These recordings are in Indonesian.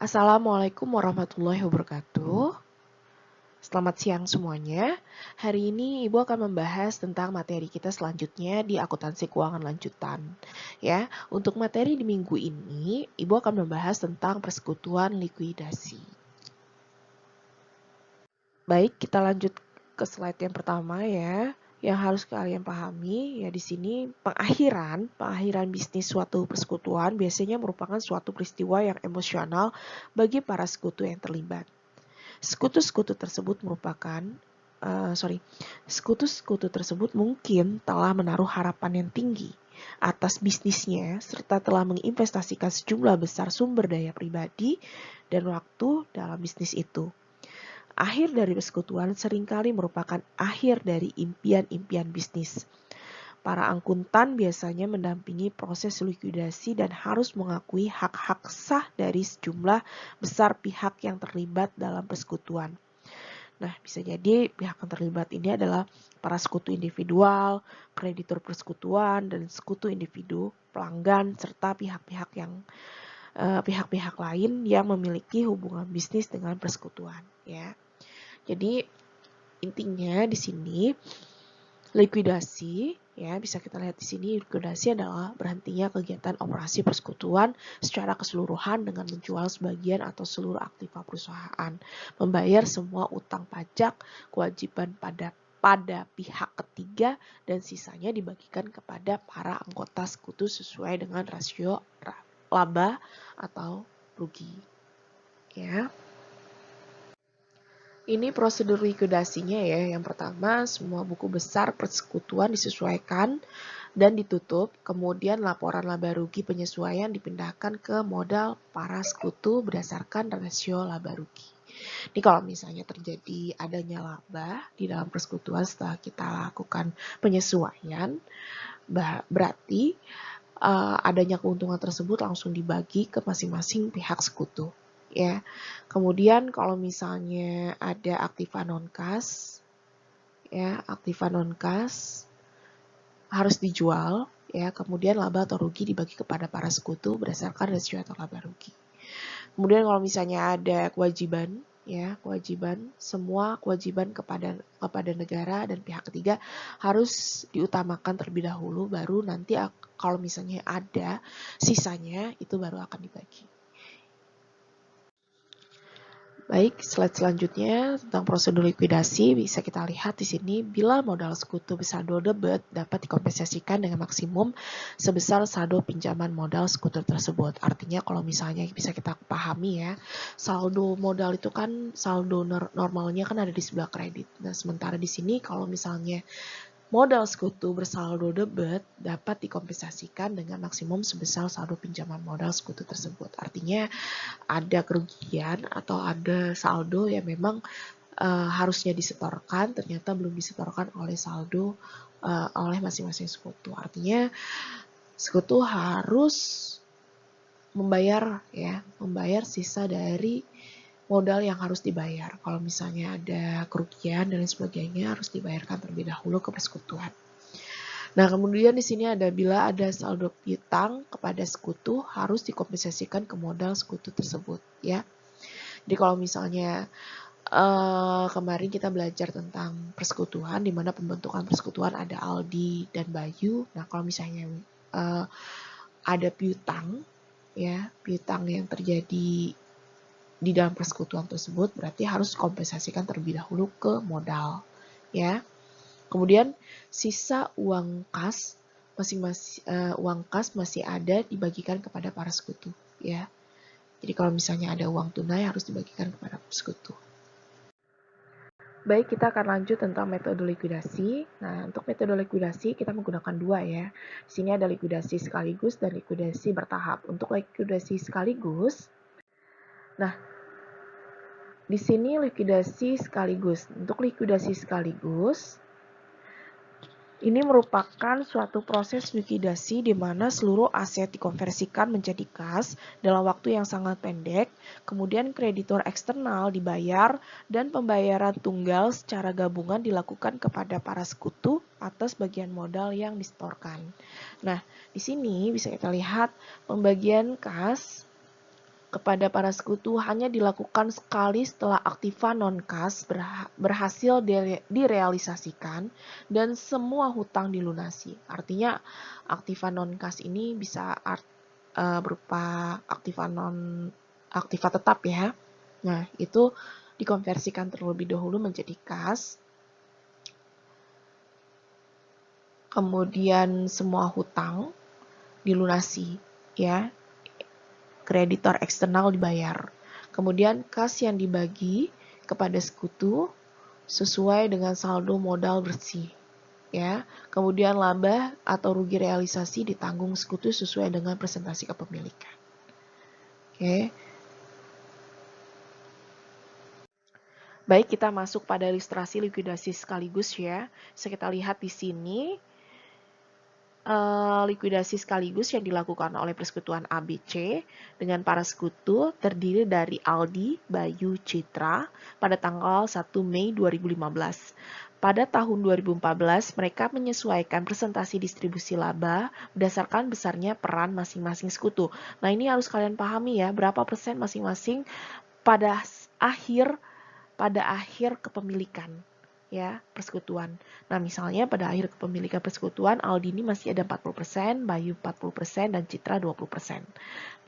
Assalamualaikum warahmatullahi wabarakatuh. Selamat siang semuanya. Hari ini Ibu akan membahas tentang materi kita selanjutnya di akuntansi keuangan lanjutan. Ya, untuk materi di minggu ini, Ibu akan membahas tentang persekutuan likuidasi. Baik, kita lanjut ke slide yang pertama ya. Yang harus kalian pahami ya di sini pengakhiran bisnis suatu persekutuan biasanya merupakan suatu peristiwa yang emosional bagi para sekutu yang terlibat. Sekutu-sekutu tersebut sekutu-sekutu tersebut mungkin telah menaruh harapan yang tinggi atas bisnisnya serta telah menginvestasikan sejumlah besar sumber daya pribadi dan waktu dalam bisnis itu. Akhir dari persekutuan seringkali merupakan akhir dari impian-impian bisnis. Para akuntan biasanya mendampingi proses likuidasi dan harus mengakui hak-hak sah dari sejumlah besar pihak yang terlibat dalam persekutuan. Nah, bisa jadi pihak yang terlibat ini adalah para sekutu individual, kreditur persekutuan, dan sekutu individu, pelanggan, serta pihak-pihak lain yang memiliki hubungan bisnis dengan persekutuan. Ya, jadi intinya di sini likuidasi, ya bisa kita lihat di sini likuidasi adalah berhentinya kegiatan operasi persekutuan secara keseluruhan dengan menjual sebagian atau seluruh aktiva perusahaan, membayar semua utang pajak, kewajiban pada pihak ketiga, dan sisanya dibagikan kepada para anggota sekutu sesuai dengan rasio laba atau rugi. Ya. Ini prosedur likuidasinya ya. Yang pertama, semua buku besar persekutuan disesuaikan dan ditutup. Kemudian laporan laba rugi penyesuaian dipindahkan ke modal para sekutu berdasarkan rasio laba rugi. Ini kalau misalnya terjadi adanya laba di dalam persekutuan setelah kita lakukan penyesuaian, berarti adanya keuntungan tersebut langsung dibagi ke masing-masing pihak sekutu. Ya, kemudian kalau misalnya ada aktiva non kas, ya aktiva non kas harus dijual, ya kemudian laba atau rugi dibagi kepada para sekutu berdasarkan rasio atau laba rugi. Kemudian kalau misalnya ada kewajiban, ya semua kewajiban kepada negara dan pihak ketiga harus diutamakan terlebih dahulu, baru nanti kalau misalnya ada sisanya itu baru akan dibagi. Baik, slide selanjutnya tentang prosedur likuidasi bisa kita lihat di sini bila modal sekutu bersaldo debit dapat dikompensasikan dengan maksimum sebesar saldo pinjaman modal sekutu tersebut. Artinya kalau misalnya bisa kita pahami ya, saldo modal itu kan saldo normalnya kan ada di sebelah kredit. Nah, sementara di sini kalau misalnya modal sekutu bersaldo debit dapat dikompensasikan dengan maksimum sebesar saldo pinjaman modal sekutu tersebut. Artinya ada kerugian atau ada saldo yang memang harusnya disetorkan, ternyata belum disetorkan oleh saldo oleh masing-masing sekutu. Artinya sekutu harus membayar sisa dari modal yang harus dibayar. Kalau misalnya ada kerugian dan lain sebagainya harus dibayarkan terlebih dahulu ke persekutuan. Nah, kemudian di sini ada bila ada saldo piutang kepada sekutu harus dikompensasikan ke modal sekutu tersebut, ya. Jadi kalau misalnya kemarin kita belajar tentang persekutuan, di mana pembentukan persekutuan ada Aldi dan Bayu. Nah, kalau misalnya ada piutang, ya piutang yang terjadi di dalam persekutuan tersebut berarti harus kompensasikan terlebih dahulu ke modal, ya. Kemudian sisa uang kas masih ada dibagikan kepada para sekutu, ya. Jadi kalau misalnya ada uang tunai harus dibagikan kepada sekutu. Baik, kita akan lanjut tentang metode likuidasi. Nah, untuk metode likuidasi kita menggunakan dua ya. Di sini ada likuidasi sekaligus dan likuidasi bertahap. Untuk likuidasi sekaligus, nah di sini likuidasi sekaligus. Untuk likuidasi sekaligus, ini merupakan suatu proses likuidasi di mana seluruh aset dikonversikan menjadi kas dalam waktu yang sangat pendek, kemudian kreditur eksternal dibayar, dan pembayaran tunggal secara gabungan dilakukan kepada para sekutu atas bagian modal yang disetorkan. Nah, di sini bisa kita lihat pembagian kas kepada para sekutu hanya dilakukan sekali setelah aktiva non-kas berhasil direalisasikan dan semua hutang dilunasi. Artinya aktiva non-kas ini bisa berupa aktiva tetap ya. Nah, itu dikonversikan terlebih dahulu menjadi kas. Kemudian semua hutang dilunasi ya. Kreditor eksternal dibayar. Kemudian kas yang dibagi kepada sekutu sesuai dengan saldo modal bersih. Ya, kemudian laba atau rugi realisasi ditanggung sekutu sesuai dengan presentasi kepemilikan. Oke. Baik, kita masuk pada ilustrasi likuidasi sekaligus ya. Bisa kita lihat di sini likuidasi sekaligus yang dilakukan oleh persekutuan ABC dengan para sekutu terdiri dari Aldi, Bayu, Citra pada tanggal 1 Mei 2015. Pada tahun 2014, mereka menyesuaikan presentasi distribusi laba berdasarkan besarnya peran masing-masing sekutu. Nah, ini harus kalian pahami ya, berapa persen masing-masing pada akhir kepemilikan ya persekutuan. Nah, misalnya pada akhir kepemilikan persekutuan Aldi ini masih ada 40%, Bayu 40%, dan Citra 20%.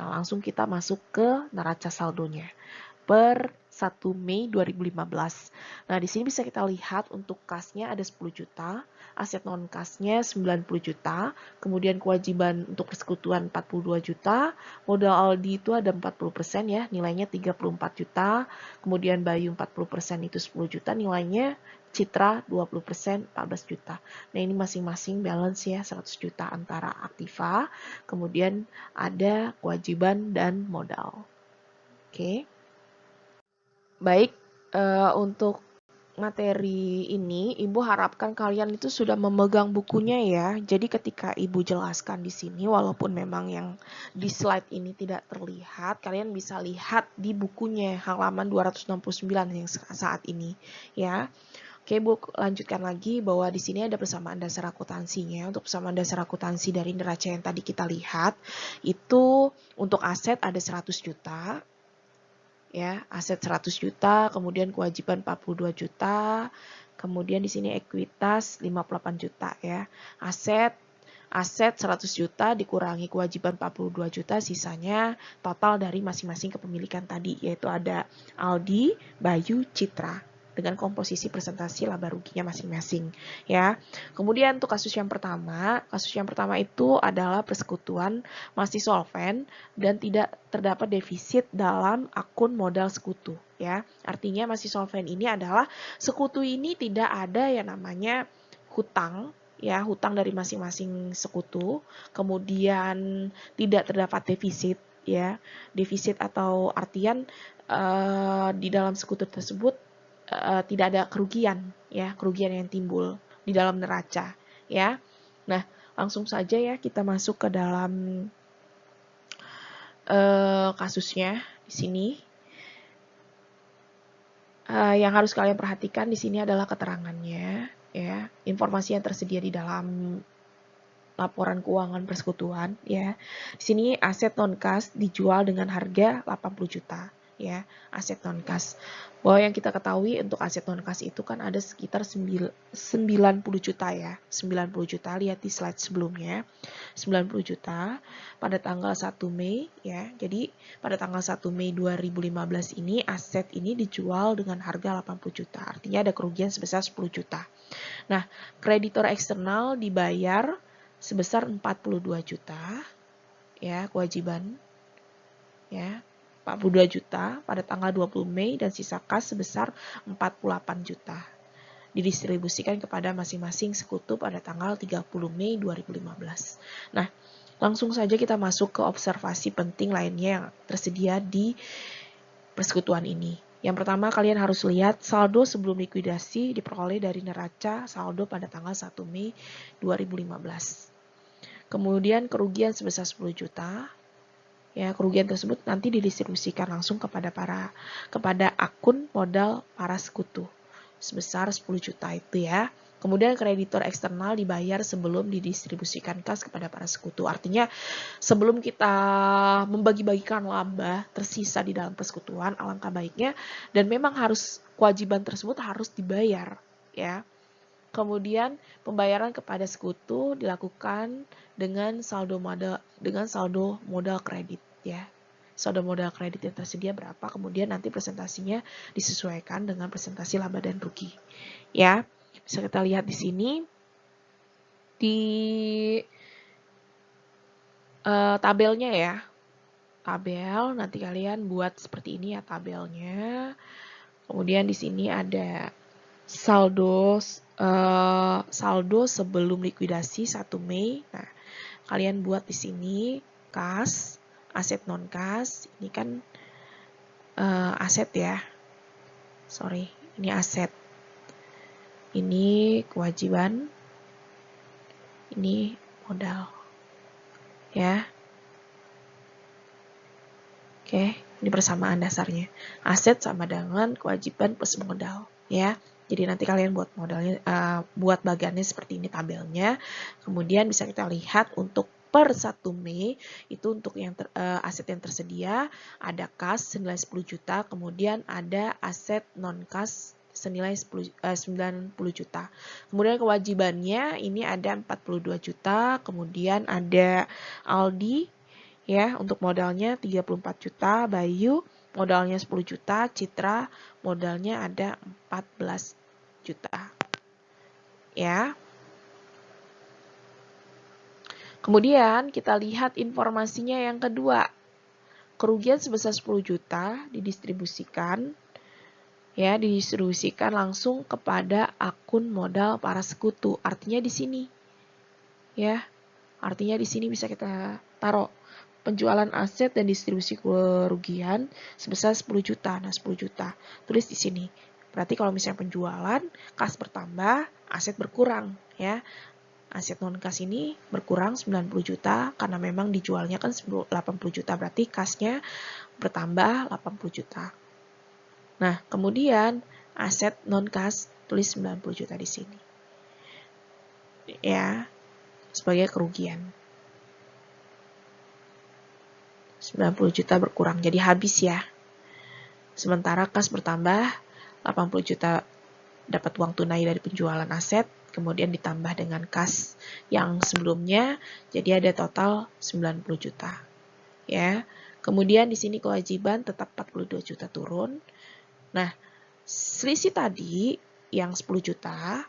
Nah, langsung kita masuk ke neraca saldonya per 1 Mei 2015. Nah, di sini bisa kita lihat untuk kasnya ada 10 juta, aset non kasnya 90 juta, kemudian kewajiban untuk persekutuan 42 juta, modal Aldi itu ada 40% ya, nilainya 34 juta, kemudian Bayu 40% itu 10 juta, nilainya Citra 20% 14 juta. Nah, ini masing-masing balance ya 100 juta antara aktiva, kemudian ada kewajiban dan modal. Oke. Baik, untuk materi ini Ibu harapkan kalian itu sudah memegang bukunya ya. Jadi ketika Ibu jelaskan di sini walaupun memang yang di slide ini tidak terlihat, kalian bisa lihat di bukunya halaman 269 yang saat ini ya. Oke, Bu, lanjutkan lagi bahwa di sini ada persamaan dasar akuntansinya. Untuk persamaan dasar akuntansi dari neraca yang tadi kita lihat, itu untuk aset ada 100 juta, ya, aset 100 juta, kemudian kewajiban 42 juta, kemudian di sini ekuitas 58 juta ya. Aset 100 juta dikurangi kewajiban 42 juta, sisanya total dari masing-masing kepemilikan tadi, yaitu ada Aldi, Bayu, Citra dengan komposisi presentasi laba ruginya masing-masing ya. Kemudian untuk kasus yang pertama itu adalah persekutuan masih solven dan tidak terdapat defisit dalam akun modal sekutu ya. Artinya masih solven ini adalah sekutu ini tidak ada yang namanya hutang ya, hutang dari masing-masing sekutu, kemudian tidak terdapat defisit ya. Defisit atau artian di dalam sekutu tersebut tidak ada kerugian ya, kerugian yang timbul di dalam neraca ya. Nah, langsung saja ya kita masuk ke dalam kasusnya di sini. Yang harus kalian perhatikan di sini adalah keterangannya ya, informasi yang tersedia di dalam laporan keuangan persekutuan ya. Di sini aset non kas dijual dengan harga 80 juta ya, aset non kas. Bahwa yang kita ketahui untuk aset non kas itu kan ada sekitar 90 juta ya. 90 juta, lihat di slide sebelumnya. 90 juta pada tanggal 1 Mei ya. Jadi pada tanggal 1 Mei 2015 ini aset ini dijual dengan harga 80 juta. Artinya ada kerugian sebesar 10 juta. Nah, kreditor eksternal dibayar sebesar 42 juta ya, kewajiban ya, 42 juta pada tanggal 20 Mei dan sisa kas sebesar 48 juta didistribusikan kepada masing-masing sekutu pada tanggal 30 Mei 2015. Nah, langsung saja kita masuk ke observasi penting lainnya yang tersedia di persekutuan ini. Yang pertama, kalian harus lihat saldo sebelum likuidasi diperoleh dari neraca saldo pada tanggal 1 Mei 2015. Kemudian kerugian sebesar 10 juta. Ya, kerugian tersebut nanti didistribusikan langsung kepada akun modal para sekutu sebesar 10 juta itu ya. Kemudian kreditor eksternal dibayar sebelum didistribusikan kas kepada para sekutu. Artinya sebelum kita membagi-bagikan laba tersisa di dalam persekutuan, alangkah baiknya dan memang harus kewajiban tersebut harus dibayar, ya. Kemudian pembayaran kepada sekutu dilakukan dengan saldo modal kredit, ya. Saldo modal kredit yang tersedia berapa, kemudian nanti presentasinya disesuaikan dengan presentasi laba dan rugi, ya. Bisa kita lihat di sini di tabelnya, ya. Tabel, nanti kalian buat seperti ini ya tabelnya. Kemudian di sini ada saldo sebelum likuidasi 1 Mei. Nah, kalian buat di sini kas, aset non kas. Ini kan aset ya. Sorry, ini aset. Ini kewajiban. Ini modal. Ya. Oke, ini persamaan dasarnya. Aset sama dengan kewajiban plus modal, ya. Jadi nanti kalian buat modalnya, buat bagiannya seperti ini tabelnya. Kemudian bisa kita lihat untuk per 1 Mei itu untuk yang aset yang tersedia ada kas senilai 10 juta, kemudian ada aset non kas senilai 90 juta. Kemudian kewajibannya ini ada 42 juta, kemudian ada Aldi ya untuk modalnya 34 juta, Bayu modalnya 10 juta, Citra modalnya ada 14 juta. Ya. Kemudian kita lihat informasinya yang kedua. Kerugian sebesar 10 juta didistribusikan langsung kepada akun modal para sekutu. Artinya di sini. Ya. Artinya di sini bisa kita taruh penjualan aset dan distribusi kerugian sebesar 10 juta. Nah, 10 juta. Tulis di sini. Berarti kalau misalnya penjualan, kas bertambah, aset berkurang, ya. Aset non kas ini berkurang 90 juta karena memang dijualnya kan 80 juta, berarti kasnya bertambah 80 juta. Nah, kemudian aset non kas tulis 90 juta di sini. Ya, sebagai kerugian. 90 juta berkurang, jadi habis ya. Sementara kas bertambah, 80 juta dapat uang tunai dari penjualan aset, kemudian ditambah dengan kas yang sebelumnya, jadi ada total 90 juta. Ya. Kemudian di sini kewajiban tetap 42 juta turun. Nah, selisih tadi yang 10 juta,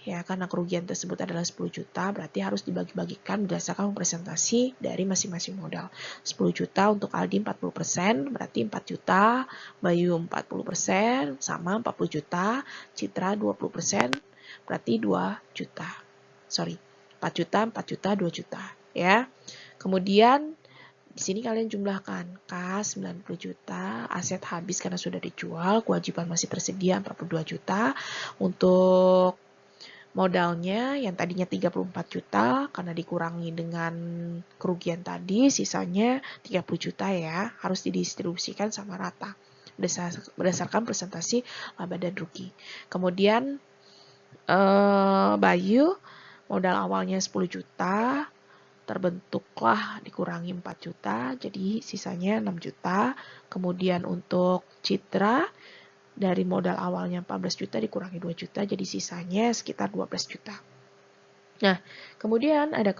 ya karena kerugian tersebut adalah 10 juta, berarti harus dibagi-bagikan berdasarkan presentasi dari masing-masing modal. 10 juta untuk Aldi 40%, berarti 4 juta, Bayu 40%, sama 40 juta, Citra 20%, berarti 2 juta. Sorry, 4 juta, 4 juta, 2 juta. Ya. Kemudian di sini kalian jumlahkan kas 90 juta, aset habis karena sudah dijual, kewajiban masih tersedia 42 juta. Untuk modalnya yang tadinya 34 juta karena dikurangi dengan kerugian tadi, sisanya 30 juta ya, harus didistribusikan sama rata berdasarkan presentasi laba dan rugi. Kemudian Bayu modal awalnya 10 juta, terbentuklah dikurangi 4 juta, jadi sisanya 6 juta. Kemudian untuk Citra, dari modal awalnya 14 juta dikurangi 2 juta, jadi sisanya sekitar 12 juta. Nah, kemudian ada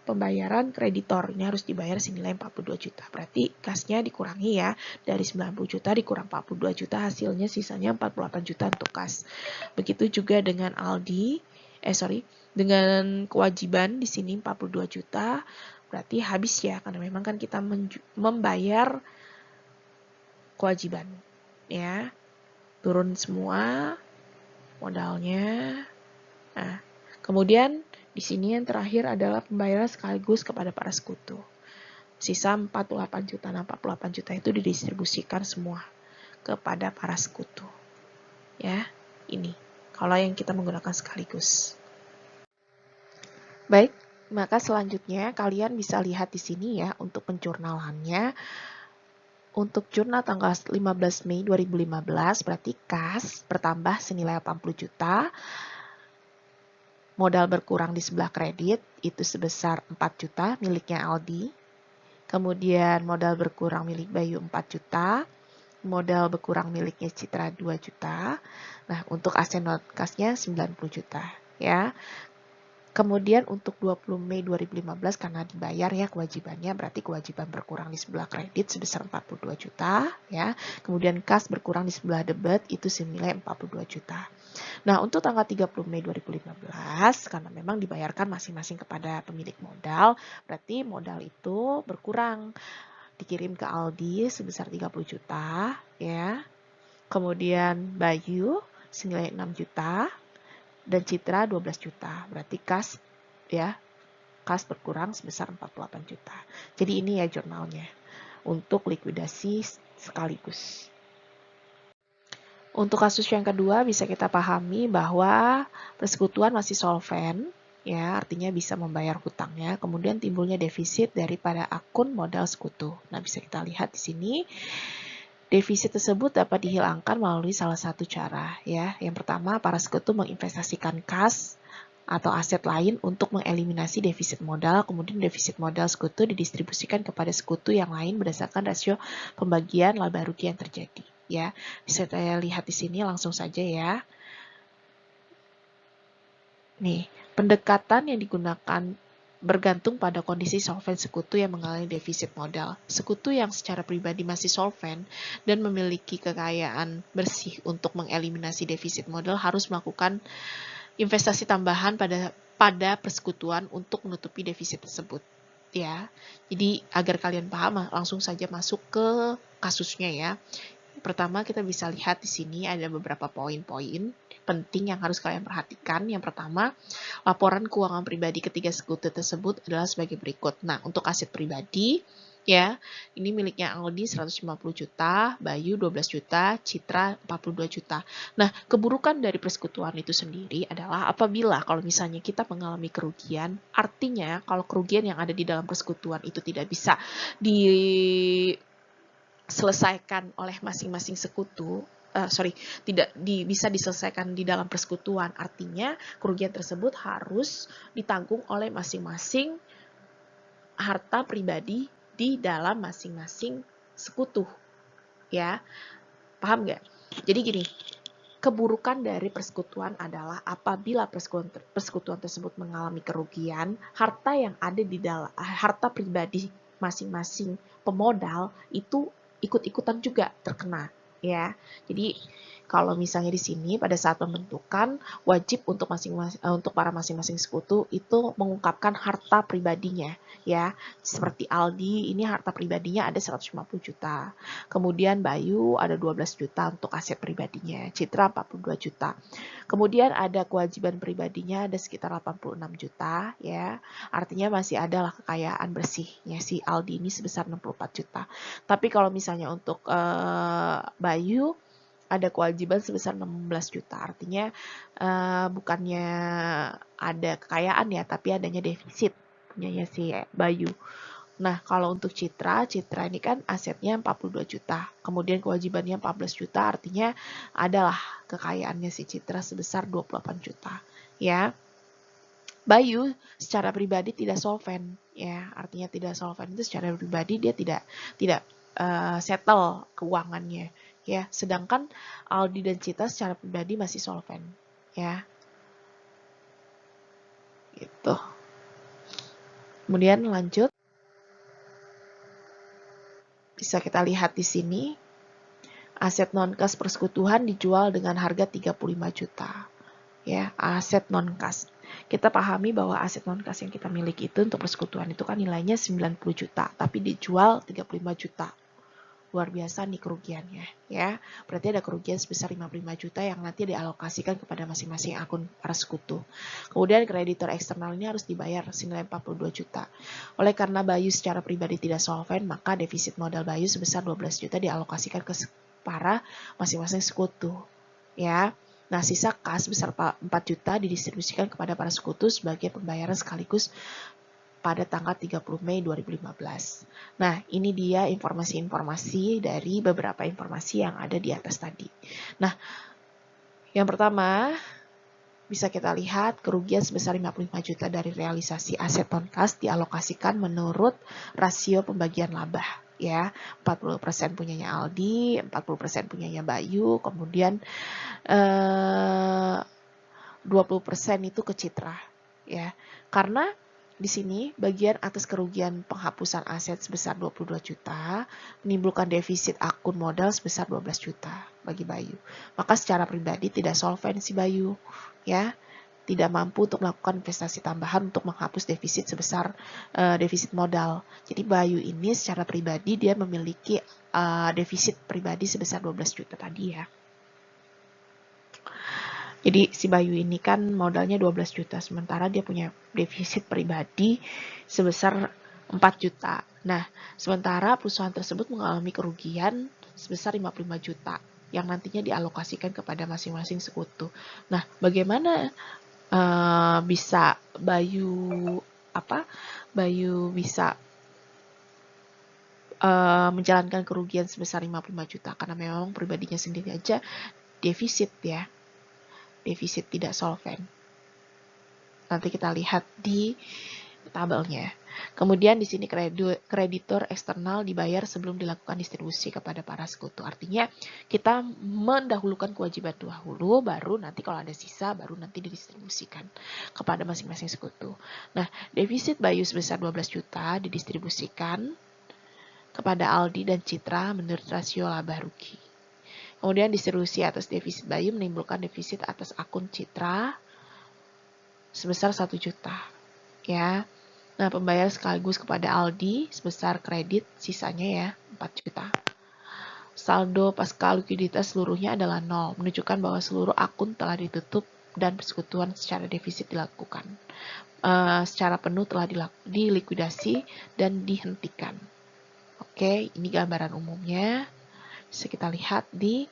pembayaran kreditor, ini harus dibayar senilai 42 juta. Berarti kasnya dikurangi ya, dari 90 juta dikurang 42 juta, hasilnya sisanya 48 juta untuk kas. Begitu juga dengan Aldi, dengan kewajiban di sini 42 juta, berarti habis ya, karena memang kan kita membayar kewajiban. Ya, turun semua modalnya. Nah, kemudian di sini yang terakhir adalah pembayaran sekaligus kepada para sekutu. Sisa 48 juta. Nah, 48 juta itu didistribusikan semua kepada para sekutu. Ya, ini. Kalau yang kita menggunakan sekaligus. Baik, maka selanjutnya kalian bisa lihat di sini ya untuk penjurnalannya. Untuk jurnal tanggal 15 Mei 2015 berarti kas bertambah senilai 80 juta. modal berkurang di sebelah kredit itu sebesar 4 juta miliknya Aldi. Kemudian modal berkurang milik Bayu 4 juta. Modal berkurang miliknya Citra 2 juta. Nah, untuk aset non-kasnya 90 juta. Ya. Kemudian untuk 20 Mei 2015 karena dibayar ya kewajibannya, berarti kewajiban berkurang di sebelah kredit sebesar 42 juta ya. Kemudian kas berkurang di sebelah debit itu senilai 42 juta. Nah, untuk tanggal 30 Mei 2015 karena memang dibayarkan masing-masing kepada pemilik modal, berarti modal itu berkurang dikirim ke Aldi sebesar 30 juta ya. Kemudian Bayu senilai 6 juta dan Citra 12 juta. Berarti kas ya, kas berkurang sebesar 48 juta. Jadi ini ya jurnalnya untuk likuidasi sekaligus. Untuk kasus yang kedua bisa kita pahami bahwa persekutuan masih solven, ya artinya bisa membayar hutangnya. Kemudian timbulnya defisit daripada akun modal sekutu. Nah bisa kita lihat di sini. Defisit tersebut dapat dihilangkan melalui salah satu cara ya. Yang pertama, para sekutu menginvestasikan kas atau aset lain untuk mengeliminasi defisit modal, kemudian defisit modal sekutu didistribusikan kepada sekutu yang lain berdasarkan rasio pembagian laba rugi yang terjadi ya. Bisa saya lihat di sini langsung saja ya. Nih, pendekatan yang digunakan bergantung pada kondisi solven sekutu yang mengalami defisit modal. Sekutu yang secara pribadi masih solven dan memiliki kekayaan bersih untuk mengeliminasi defisit modal harus melakukan investasi tambahan pada persekutuan untuk menutupi defisit tersebut. Ya, jadi agar kalian paham, langsung saja masuk ke kasusnya ya. Pertama kita bisa lihat di sini ada beberapa poin-poin penting yang harus kalian perhatikan. Yang pertama, laporan keuangan pribadi ketiga sekutu tersebut adalah sebagai berikut. Nah, untuk aset pribadi, ya, ini miliknya Aldi 150 juta, Bayu 12 juta, Citra 42 juta. Nah, keburukan dari persekutuan itu sendiri adalah apabila kalau misalnya kita mengalami kerugian, artinya kalau kerugian yang ada di dalam persekutuan itu tidak bisa diselesaikan oleh masing-masing sekutu, tidak bisa diselesaikan di dalam persekutuan. Artinya kerugian tersebut harus ditanggung oleh masing-masing harta pribadi di dalam masing-masing sekutu. Ya, paham nggak? Jadi gini, keburukan dari persekutuan adalah apabila persekutuan tersebut mengalami kerugian, harta yang ada di dalam harta pribadi masing-masing pemodal itu ikut-ikutan juga terkena. Ya, jadi kalau misalnya di sini pada saat pembentukan wajib untuk para masing-masing sekutu itu mengungkapkan harta pribadinya ya. Seperti Aldi ini harta pribadinya ada 150 juta. Kemudian Bayu ada 12 juta untuk aset pribadinya. Citra 42 juta. Kemudian ada kewajiban pribadinya ada sekitar 86 juta ya. Artinya masih ada lah kekayaan bersihnya si Aldi ini sebesar 64 juta. Tapi kalau misalnya untuk Bayu ada kewajiban sebesar 16 juta. Artinya bukannya ada kekayaan ya, tapi adanya defisit punyanya si Bayu. Nah, kalau untuk Citra ini kan asetnya 42 juta. Kemudian kewajibannya 14 juta, artinya adalah kekayaannya si Citra sebesar 28 juta. Ya. Bayu secara pribadi tidak solven ya. Artinya tidak solven itu secara pribadi dia tidak settle keuangannya ya. Sedangkan Aldi dan Citra secara pribadi masih solven ya. Gitu. Kemudian lanjut. Bisa kita lihat di sini. Aset non-kas persekutuan dijual dengan harga 35 juta. Ya, aset non-kas. Kita pahami bahwa aset non-kas yang kita miliki itu untuk persekutuan itu kan nilainya 90 juta, tapi dijual 35 juta. Luar biasa nih kerugiannya, ya. Berarti ada kerugian sebesar 55 juta yang nanti dialokasikan kepada masing-masing akun para sekutu. Kemudian kreditor eksternal ini harus dibayar senilai 42 juta. Oleh karena Bayu secara pribadi tidak solven, maka defisit modal Bayu sebesar 12 juta dialokasikan ke para masing-masing sekutu, ya. Nah, sisa kas besar 4 juta didistribusikan kepada para sekutu sebagai pembayaran sekaligus pada tanggal 30 Mei 2015. Nah, ini dia informasi-informasi dari beberapa informasi yang ada di atas tadi. Nah, yang pertama, bisa kita lihat kerugian sebesar 55 juta dari realisasi aset non-kas dialokasikan menurut rasio pembagian laba ya. 40% punyanya Aldi, 40% punyanya Bayu, kemudian 20% itu ke Citra ya. Karena di sini bagian atas kerugian penghapusan aset sebesar 22 juta menimbulkan defisit akun modal sebesar 12 juta bagi Bayu. Maka secara pribadi tidak solven si Bayu ya, tidak mampu untuk melakukan investasi tambahan untuk menghapus defisit sebesar defisit modal. Jadi Bayu ini secara pribadi dia memiliki defisit pribadi sebesar 12 juta tadi ya. Jadi si Bayu ini kan modalnya 12 juta, sementara dia punya defisit pribadi sebesar 4 juta. Nah, sementara perusahaan tersebut mengalami kerugian sebesar 55 juta yang nantinya dialokasikan kepada masing-masing sekutu. Nah, bagaimana bisa Bayu bisa menjalankan kerugian sebesar 55 juta karena memang pribadinya sendiri aja defisit ya. Defisit tidak solven. Nanti kita lihat di tabelnya. Kemudian di sini kreditor eksternal dibayar sebelum dilakukan distribusi kepada para sekutu. Artinya kita mendahulukan kewajiban dahulu, baru nanti kalau ada sisa, baru nanti didistribusikan kepada masing-masing sekutu. Nah, defisit Bayu sebesar 12 juta didistribusikan kepada Aldi dan Citra menurut rasio laba rugi. Kemudian distribusi atas defisit Bayu menimbulkan defisit atas akun Citra sebesar 1 juta. Ya. Nah, pembayaran sekaligus kepada Aldi sebesar kredit sisanya ya 4 juta. Saldo pasca likuiditas seluruhnya adalah 0, menunjukkan bahwa seluruh akun telah ditutup dan persekutuan secara defisit dilakukan. Secara penuh telah dilikuidasi dan dihentikan. Oke, ini gambaran umumnya. Bisa kita lihat di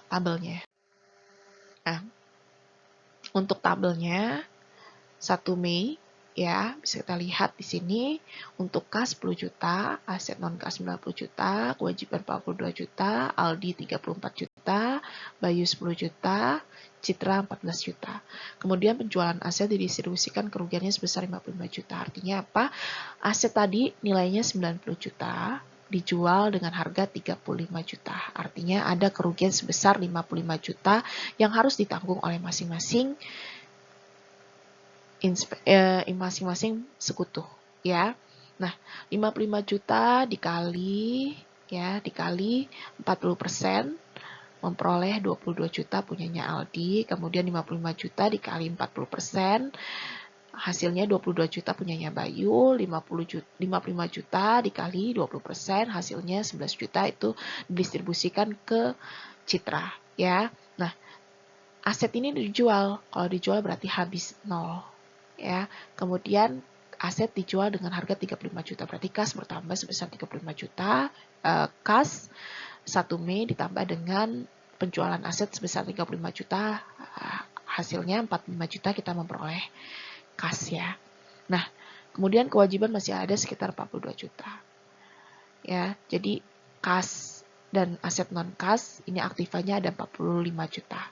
tabelnya. Nah, untuk tabelnya 1 Mei ya, bisa kita lihat di sini untuk kas 10 juta, aset non kas 90 juta, kewajiban 42 juta, Aldi 34 juta, Bayu 10 juta, Citra 14 juta. Kemudian penjualan aset didistribusikan kerugiannya sebesar 55 juta. Artinya apa? Aset tadi nilainya 90 juta, dijual dengan harga 35 juta. Artinya ada kerugian sebesar 55 juta yang harus ditanggung oleh masing-masing sekutu ya. Nah, 55 juta dikali 40% memperoleh 22 juta punyanya Aldi, kemudian 55 juta dikali 40% hasilnya 22 juta punyanya Bayu, 55 juta dikali 20% hasilnya 11 juta itu didistribusikan ke Citra ya. Nah, aset ini dijual, kalau dijual berarti habis 0 ya. Kemudian aset dijual dengan harga 35 juta, berarti kas bertambah sebesar 35 juta. Kas 1 Mei ditambah dengan penjualan aset sebesar 35 juta, hasilnya 45 juta kita memperoleh kas ya. Nah, kemudian kewajiban masih ada sekitar 42 juta. Ya, jadi kas dan aset non-kas ini aktifannya ada 45 juta.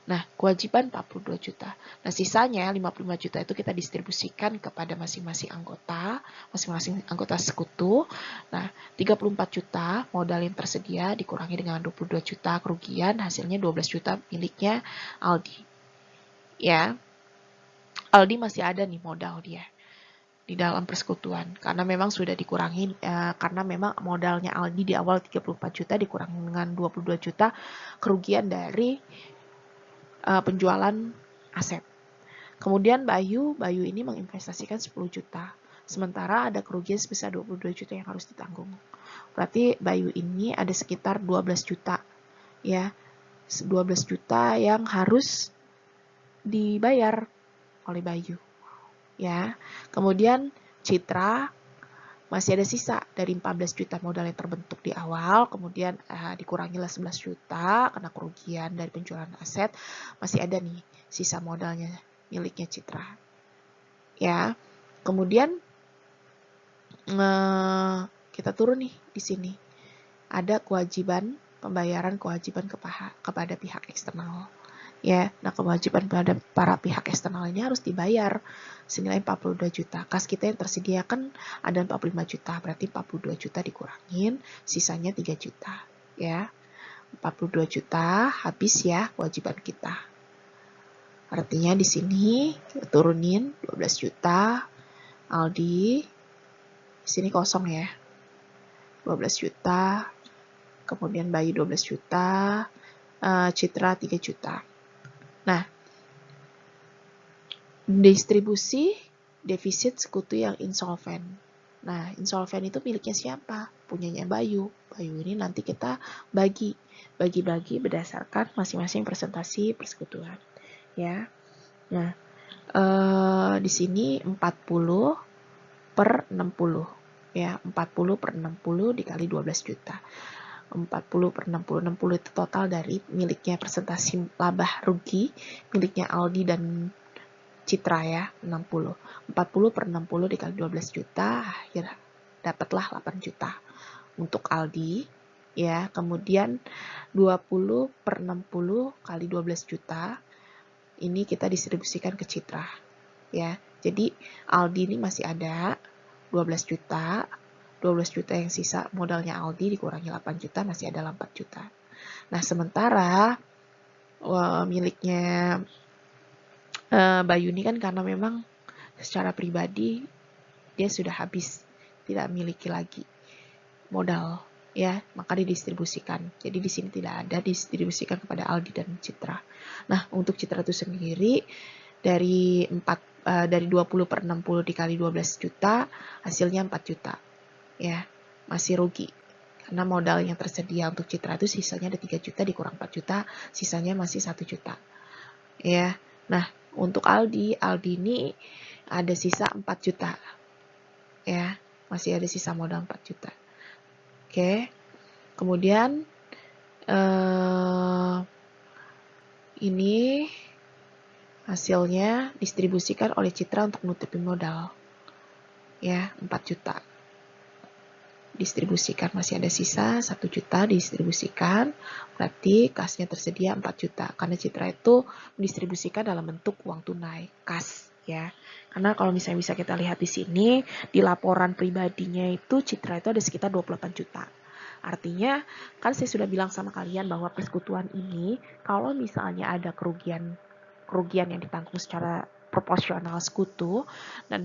Nah, kewajiban 42 juta. Nah, sisanya 55 juta itu kita distribusikan kepada masing-masing anggota sekutu. Nah, 34 juta modal yang tersedia dikurangi dengan 22 juta kerugian, hasilnya 12 juta miliknya Aldi. Ya. Aldi masih ada nih modal dia di dalam persekutuan karena memang sudah dikurangi karena memang modalnya Aldi di awal 34 juta dikurangi dengan 22 juta kerugian dari penjualan aset. Kemudian Bayu ini menginvestasikan 10 juta. Sementara ada kerugian sebesar 22 juta yang harus ditanggung. Berarti Bayu ini ada sekitar 12 juta ya. 12 juta yang harus dibayar oleh Bayu. Ya. Kemudian Citra masih ada sisa dari 14 juta modal yang terbentuk di awal, kemudian dikurangilah 11 juta karena kerugian dari penjualan aset, masih ada nih sisa modalnya miliknya Citra. Ya. Kemudian kita turun nih di sini. Ada kewajiban pembayaran kewajiban kepada pihak eksternal. Ya, nah kewajiban pada para pihak eksternal ini harus dibayar senilai 42 juta. Kas kita yang tersedia kan ada 45 juta, berarti 42 juta dikurangin, sisanya 3 juta. Ya, 42 juta habis ya kewajiban kita. Artinya di sini turunin 12 juta, Aldi, di sini kosong ya, 12 juta, kemudian Bayu 12 juta, Citra 3 juta. Nah, distribusi defisit sekutu yang insolven. Nah, insolven itu miliknya siapa? Punyanya Bayu. Bayu ini nanti kita bagi berdasarkan masing-masing presentasi persekutuan. Ya. Nah, di sini 40 per 60. Ya, 40 per 60 dikali 12 juta. 40 per 60. 60 itu total dari miliknya presentasi laba rugi, miliknya Aldi dan Citra ya, 60. 40 per 60 dikali 12 juta, ya dapatlah 8 juta untuk Aldi. Ya, kemudian 20 per 60 kali 12 juta, ini kita distribusikan ke Citra. Ya, jadi Aldi ini masih ada 12 juta, 12 juta yang sisa modalnya Aldi dikurangi 8 juta, masih ada 4 juta. Nah, sementara miliknya Bayu ini kan karena memang secara pribadi dia sudah habis, tidak memiliki lagi modal ya, maka didistribusikan. Jadi di sini tidak ada, distribusikan kepada Aldi dan Citra. Nah, untuk Citra itu sendiri dari 20 per 60 dikali 12 juta, hasilnya 4 juta. Ya, masih rugi. Karena modal yang tersedia untuk Citra itu sisanya ada 3 juta dikurang 4 juta, sisanya masih 1 juta. Ya. Nah, untuk Aldi ini ada sisa 4 juta. Ya, masih ada sisa modal 4 juta. Oke. Kemudian ini hasilnya distribusikan oleh Citra untuk menutupi modal. Ya, 4 juta. Distribusikan, masih ada sisa 1 juta distribusikan, berarti kasnya tersedia 4 juta. Karena Citra itu mendistribusikan dalam bentuk uang tunai, kas ya. Karena kalau misalnya bisa kita lihat di sini, di laporan pribadinya itu Citra itu ada sekitar 28 juta. Artinya, kan saya sudah bilang sama kalian bahwa persekutuan ini, kalau misalnya ada kerugian yang ditanggung secara proporsional sekutu, dan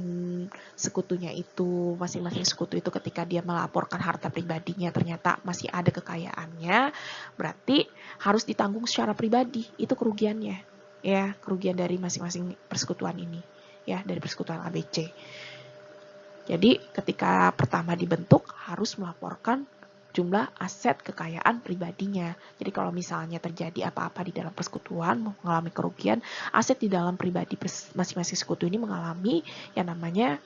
sekutunya itu, masing-masing sekutu itu ketika dia melaporkan harta pribadinya ternyata masih ada kekayaannya, berarti harus ditanggung secara pribadi, itu kerugiannya. Ya, kerugian dari masing-masing persekutuan ini, ya, dari persekutuan ABC. Jadi ketika pertama dibentuk harus melaporkan jumlah aset kekayaan pribadinya. Jadi kalau misalnya terjadi apa-apa di dalam persekutuan, mengalami kerugian, aset di dalam pribadi masing-masing sekutu ini mengalami yang namanya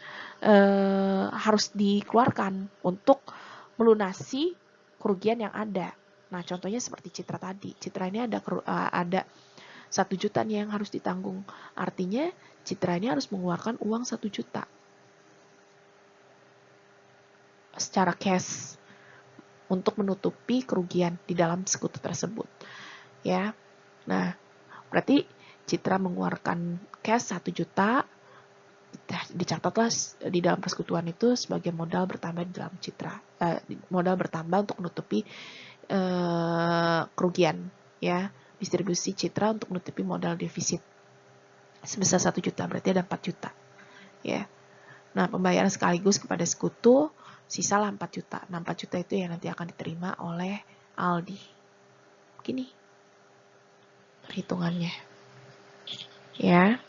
harus dikeluarkan untuk melunasi kerugian yang ada. Nah, contohnya seperti Citra tadi. Citra ini ada 1 juta nih yang harus ditanggung. Artinya Citra ini harus mengeluarkan uang 1 juta secara cash untuk menutupi kerugian di dalam sekutu tersebut. Ya. Nah, berarti Citra mengeluarkan cash 1 juta, dicatatlah di dalam persekutuan itu sebagai modal bertambah di dalam Citra. Modal bertambah untuk menutupi kerugian, ya. Distribusi Citra untuk menutupi modal defisit sebesar 1 juta, berarti ada 4 juta. Ya. Nah, pembayaran sekaligus kepada sekutu sisalah 4 juta. Nah, 4 juta itu yang nanti akan diterima oleh Aldi. Begini perhitungannya. Ya.